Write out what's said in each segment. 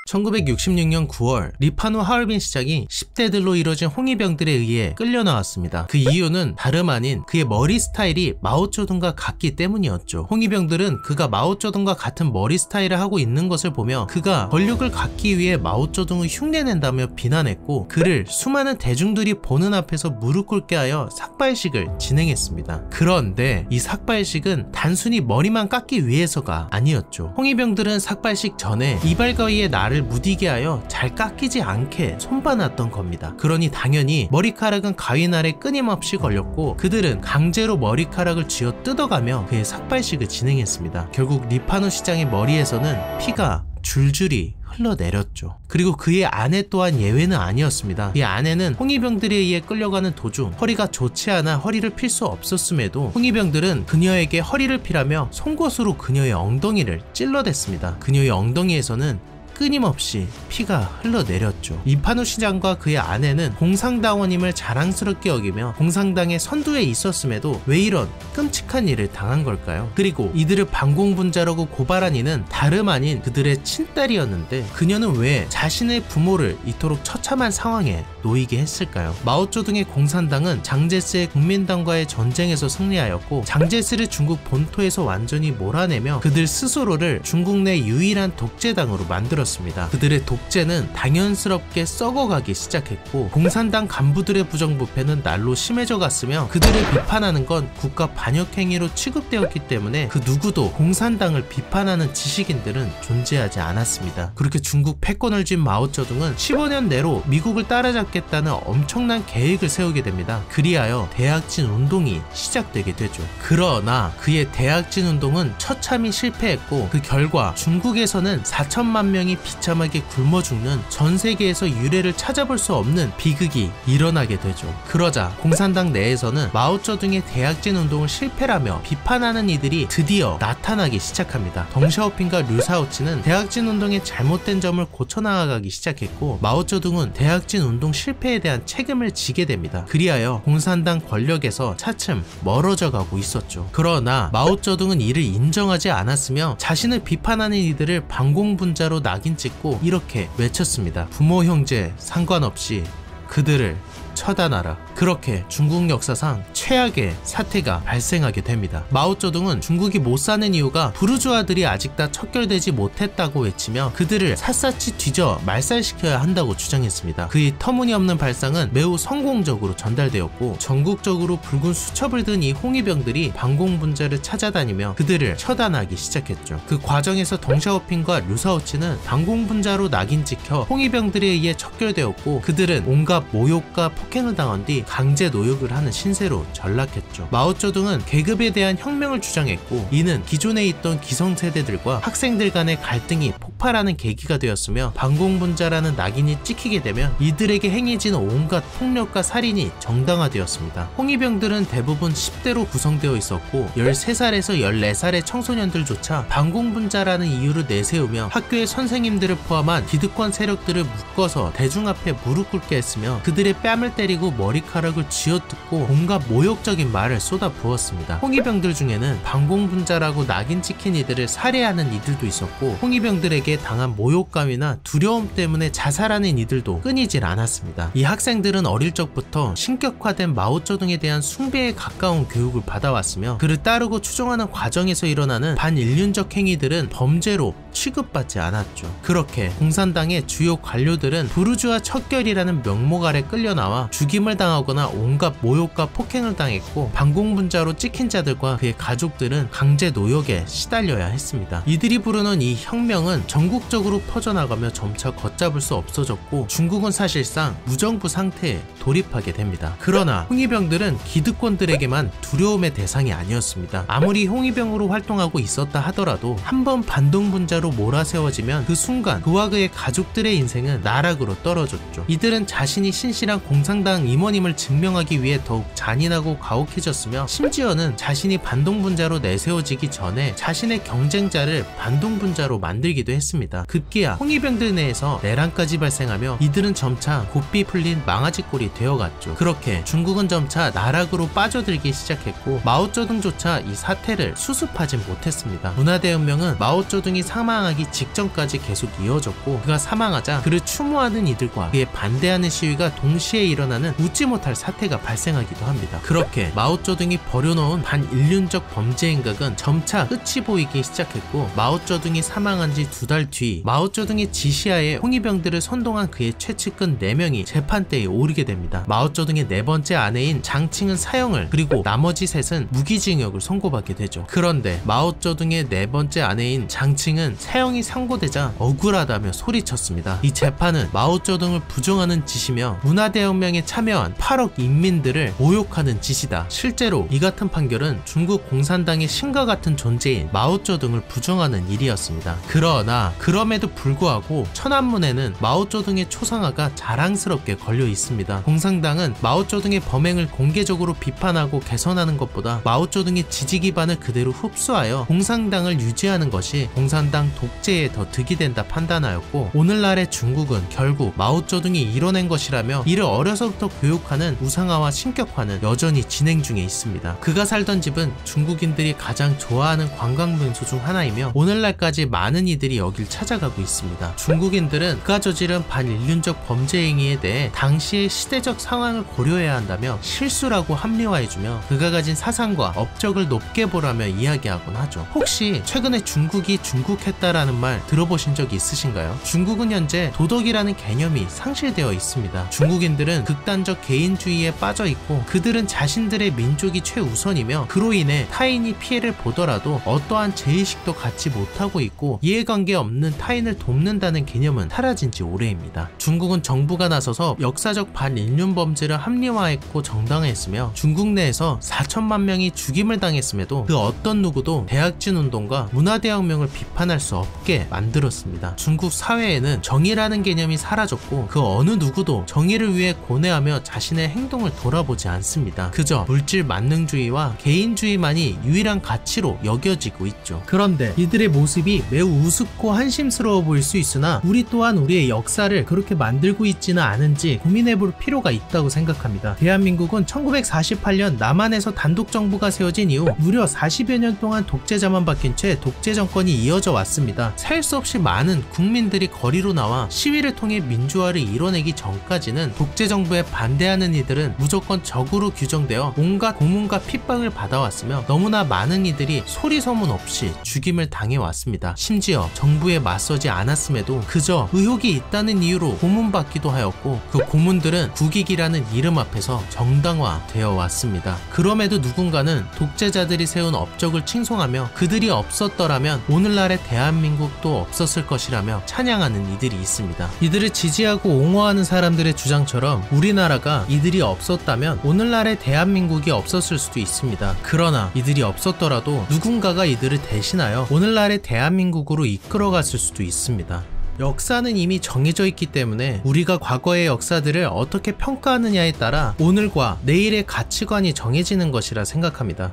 1966년 9월 리파노 하얼빈 시장이 10대들로 이뤄진 홍위병들에 의해 끌려 나왔습니다. 그 이유는 다름 아닌 그의 머리 스타일이 마오쩌둥과 같기 때문이었죠. 홍위병들은 그가 마오쩌둥과 같은 머리 스타일을 하고 있는 것을 보며 그가 권력을 갖기 위해 마오쩌둥을 흉내낸다며 비난했고, 그를 수많은 대중들이 보는 앞에서 무릎 꿇게 하여 삭발식을 진행했습니다. 그런데 이 삭발식은 단순히 머리만 깎기 위해서가 아니었죠. 홍위병들은 삭발식 전에 이발 가위에 나를 무디게 하여 잘 깎이지 않게 손봐놨던 겁니다. 그러니 당연히 머리카락은 가위날에 끊임없이 걸렸고, 그들은 강제로 머리카락을 쥐어 뜯어가며 그의 삭발식을 진행했습니다. 결국 리파노 시장의 머리에서는 피가 줄줄이 흘러내렸죠. 그리고 그의 아내 또한 예외는 아니었습니다. 이 아내는 홍위병들에 의해 끌려가는 도중 허리가 좋지 않아 허리를 필 수 없었음에도 홍위병들은 그녀에게 허리를 피라며 송곳으로 그녀의 엉덩이를 찔러댔습니다. 그녀의 엉덩이에서는 끊임없이 피가 흘러내렸죠. 리파노 시장과 그의 아내는 공산당원임을 자랑스럽게 여기며 공산당의 선두에 있었음에도 왜 이런 끔찍한 일을 당한 걸까요? 그리고 이들을 반공분자라고 고발한 이는 다름 아닌 그들의 친딸이었는데, 그녀는 왜 자신의 부모를 이토록 처참한 상황에 놓이게 했을까요? 마오쩌둥의 공산당은 장제스의 국민당과의 전쟁에서 승리하였고, 장제스를 중국 본토에서 완전히 몰아내며 그들 스스로를 중국 내 유일한 독재당으로 만들었습니다. 그들의 독재는 당연스럽게 썩어가기 시작했고, 공산당 간부들의 부정부패는 날로 심해져 갔으며, 그들을 비판하는 건 국가 반역행위로 취급되었기 때문에 그 누구도 공산당을 비판하는 지식인들은 존재하지 않았습니다. 그렇게 중국 패권을 쥔 마오쩌둥은 15년 내로 미국을 따라잡겠다는 엄청난 계획을 세우게 됩니다. 그리하여 대약진 운동이 시작되게 되죠. 그러나 그의 대약진 운동은 처참히 실패했고, 그 결과 중국에서는 4천만 명이 비참하게 굶어 죽는 전 세계에서 유례를 찾아볼 수 없는 비극이 일어나게 되죠. 그러자 공산당 내에서는 마오쩌둥의 대약진 운동을 실패라며 비판하는 이들이 드디어 나타나기 시작합니다. 덩샤오핑과 류사오치는 대약진 운동의 잘못된 점을 고쳐나가기 시작했고, 마오쩌둥은 대약진 운동 실패에 대한 책임을 지게 됩니다. 그리하여 공산당 권력에서 차츰 멀어져 가고 있었죠. 그러나 마오쩌둥은 이를 인정하지 않았으며 자신을 비판하는 이들을 반공분자로 낙인 찍고 이렇게 외쳤습니다. 부모 형제 상관없이 그들을 처단하라. 그렇게 중국 역사상 최악의 사태가 발생하게 됩니다. 마오쩌둥은 중국이 못 사는 이유가 부르주아들이 아직 다 척결되지 못했다고 외치며 그들을 샅샅이 뒤져 말살시켜야 한다고 주장했습니다. 그의 터무니없는 발상은 매우 성공적으로 전달되었고, 전국적으로 붉은 수첩을 든 이 홍위병들이 반공분자를 찾아다니며 그들을 처단하기 시작했죠. 그 과정에서 덩샤오핑과 류사오치는 반공분자로 낙인 찍혀 홍위병들에 의해 척결되었고, 그들은 온갖 모욕과 폭행을 당한 뒤 강제 노역을 하는 신세로 전락했죠. 마오쩌둥은 계급에 대한 혁명을 주장했고, 이는 기존에 있던 기성세대들과 학생들 간의 갈등이 폭발하는 계기가 되었으며, 반공분자라는 낙인이 찍히게 되면 이들에게 행해지는 온갖 폭력과 살인이 정당화되었습니다. 홍위병들은 대부분 10대로 구성되어 있었고, 13살에서 14살의 청소년들조차 반공분자라는 이유를 내세우며 학교의 선생님들을 포함한 기득권 세력들을 묶어서 대중 앞에 무릎 꿇게 했으며, 그들의 뺨을 때리고 머리카락을 쥐어뜯고 온갖 모욕적인 말을 쏟아부었습니다. 홍위병들 중에는 반공분자라고 낙인 찍힌 이들을 살해하는 이들도 있었고, 홍위병들에게 당한 모욕감이나 두려움 때문에 자살하는 이들도 끊이질 않았습니다. 이 학생들은 어릴 적부터 신격화된 마오쩌둥에 대한 숭배에 가까운 교육을 받아왔으며, 그를 따르고 추종하는 과정에서 일어나는 반인륜적 행위들은 범죄로 취급받지 않았죠. 그렇게 공산당의 주요 관료들은 부르주아 척결이라는 명목 아래 끌려나와 죽임을 당하거나 온갖 모욕과 폭행을 당했고, 반공분자로 찍힌 자들과 그의 가족들은 강제 노역에 시달려야 했습니다. 이들이 부르는 이 혁명은 전국적으로 퍼져나가며 점차 걷잡을 수 없어졌고, 중국은 사실상 무정부 상태에 돌입하게 됩니다. 그러나 홍위병들은 기득권들에게만 두려움의 대상이 아니었습니다. 아무리 홍위병으로 활동하고 있었다 하더라도 한번 반동분자로 몰아세워지면 그 순간 그와 그의 가족들의 인생은 나락으로 떨어졌죠. 이들은 자신이 신실한 공산 공산당 임원임을 증명하기 위해 더욱 잔인하고 가혹해졌으며 심지어는 자신이 반동분자로 내세워지기 전에 자신의 경쟁자를 반동분자로 만들기도 했습니다. 급기야 홍위병들 내에서 내란까지 발생하며 이들은 점차 고삐 풀린 망아지꼴이 되어갔죠. 그렇게 중국은 점차 나락으로 빠져들기 시작했고 마오쩌둥조차 이 사태를 수습하진 못했습니다. 문화대혁명은 마오쩌둥이 사망하기 직전까지 계속 이어졌고 그가 사망하자 그를 추모하는 이들과 그에 반대하는 시위가 동시에 일어나는 웃지 못할 사태가 발생하기도 합니다. 그렇게 마오쩌둥이 버려놓은 반인륜적 범죄 행각은 점차 끝이 보이기 시작했고 마오쩌둥이 사망한 지 2달 뒤 마오쩌둥의 지시하에 홍위병들을 선동한 그의 최측근 4명이 재판대에 오르게 됩니다. 마오쩌둥의 4번째 아내인 장칭은 사형을 그리고 나머지 셋은 무기징역을 선고받게 되죠. 그런데 마오쩌둥의 4번째 아내인 장칭은 사형이 상고되자 억울하다며 소리쳤습니다. 이 재판은 마오쩌둥을 부정하는 짓이며 문화대혁명에 참여한 8억 인민들을 모욕하는 짓이다. 실제로 이 같은 판결은 중국 공산당의 신과 같은 존재인 마오쩌둥을 부정하는 일이었습니다. 그러나 그럼에도 불구하고 천안문에는 마오쩌둥의 초상화가 자랑스럽게 걸려 있습니다. 공산당은 마오쩌둥의 범행을 공개적으로 비판하고 개선하는 것보다 마오쩌둥의 지지 기반을 그대로 흡수하여 공산당을 유지하는 것이 공산당 독재에 더 득이 된다 판단하였고 오늘날의 중국은 결국 마오쩌둥이 이뤄낸 것이라며 이를 어려서부터 교육하는 우상화와 신격화는 여전히 진행 중에 있습니다. 그가 살던 집은 중국인들이 가장 좋아하는 관광 명소 중 하나이며 오늘날까지 많은 이들이 여길 찾아가고 있습니다. 중국인들은 그가 저지른 반인륜적 범죄 행위에 대해 당시의 시대적 상황을 고려해야 한다며 실수라고 합리화해주며 그가 가진 사상과 업적을 높게 보라며 이야기하곤 하죠. 혹시 최근에 중국이 중국했다라는 말 들어보신 적 있으신가요? 중국은 현재 도덕이라는 개념이 상실되어 있습니다. 중국인들은 극단적 개인주의에 빠져 있고 그들은 자신들의 민족이 최우선이며 그로 인해 타인이 피해를 보더라도 어떠한 죄의식도 갖지 못하고 있고 이해관계 없는 타인을 돕는다는 개념은 사라진 지 오래입니다. 중국은 정부가 나서서 역사적 반인륜 범죄를 합리화했고 정당화했으며 중국 내에서 4천만 명이 죽임을 당했음에도 그 어떤 누구도 대약진 운동과 문화대혁명을 비판할 수 없게 만들었습니다. 중국 사회에는 정의라는 개념이 사라졌고 그 어느 누구도 정의를 위해 고뇌하며 자신의 행동을 돌아보지 않습니다. 그저 물질 만능주의와 개인주의만이 유일한 가치로 여겨지고 있죠. 그런데 이들의 모습이 매우 우습고 한심스러워 보일 수 있으나 우리 또한 우리의 역사를 그렇게 만들고 있지는 않은지 고민해볼 필요가 있다고 생각합니다. 대한민국은 1948년 남한에서 단독 정부가 세워진 이후 무려 40여 년 동안 독재자만 바뀐 채 독재 정권이 이어져 왔습니다. 살 수 없이 많은 국민들이 거리로 나와 시위를 통해 민주화를 이뤄내기 전까지는 독재 정부에 반대하는 이들은 무조건 적으로 규정되어 온갖 고문과 핍박을 받아왔으며 너무나 많은 이들이 소리 소문 없이 죽임을 당해왔습니다. 심지어 정부에 맞서지 않았음에도 그저 의혹이 있다는 이유로 고문받기도 하였고 그 고문들은 국익이라는 이름 앞에서 정당화되어 왔습니다. 그럼에도 누군가는 독재자들이 세운 업적을 칭송하며 그들이 없었더라면 오늘날의 대한민국도 없었을 것이라며 찬양하는 이들이 있습니다. 이들을 지지하고 옹호하는 사람들의 주장처럼 우리나라가 이들이 없었다면 오늘날의 대한민국이 없었을 수도 있습니다. 그러나 이들이 없었더라도 누군가가 이들을 대신하여 오늘날의 대한민국으로 이끌어갔을 수도 있습니다. 역사는 이미 정해져 있기 때문에 우리가 과거의 역사들을 어떻게 평가하느냐에 따라 오늘과 내일의 가치관이 정해지는 것이라 생각합니다.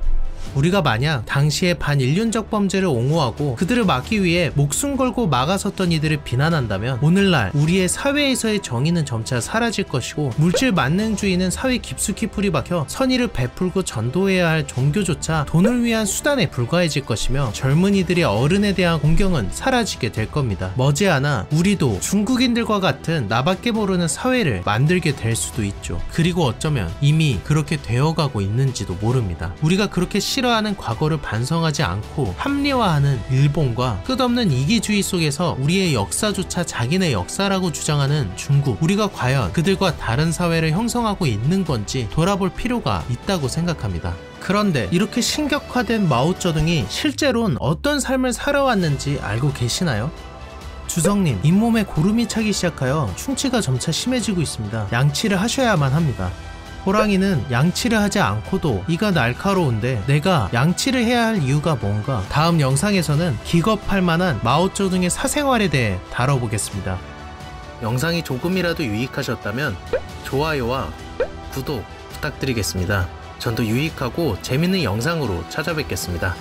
우리가 만약 당시에 반인륜적 범죄를 옹호하고 그들을 막기 위해 목숨 걸고 막아섰던 이들을 비난한다면 오늘날 우리의 사회에서의 정의는 점차 사라질 것이고 물질 만능주의는 사회 깊숙이 뿌리박혀 선의를 베풀고 전도해야 할 종교조차 돈을 위한 수단에 불과해질 것이며 젊은이들의 어른에 대한 공경은 사라지게 될 겁니다. 머지않아 우리도 중국인들과 같은 나밖에 모르는 사회를 만들게 될 수도 있죠. 그리고 어쩌면 이미 그렇게 되어가고 있는지도 모릅니다. 우리가 그렇게 싫어하는 과거를 반성하지 않고 합리화하는 일본과 끝없는 이기주의 속에서 우리의 역사조차 자기네 역사라고 주장하는 중국, 우리가 과연 그들과 다른 사회를 형성하고 있는 건지 돌아볼 필요가 있다고 생각합니다. 그런데 이렇게 신격화된 마오쩌둥이 실제로는 어떤 삶을 살아왔는지 알고 계시나요? 주성님, 잇몸에 고름이 차기 시작하여 충치가 점차 심해지고 있습니다. 양치를 하셔야만 합니다. 호랑이는 양치를 하지 않고도 이가 날카로운데 내가 양치를 해야 할 이유가 뭔가? 다음 영상에서는 기겁할 만한 마오쩌둥의 사생활에 대해 다뤄보겠습니다. 영상이 조금이라도 유익하셨다면 좋아요와 구독 부탁드리겠습니다. 전 더 유익하고 재밌는 영상으로 찾아뵙겠습니다.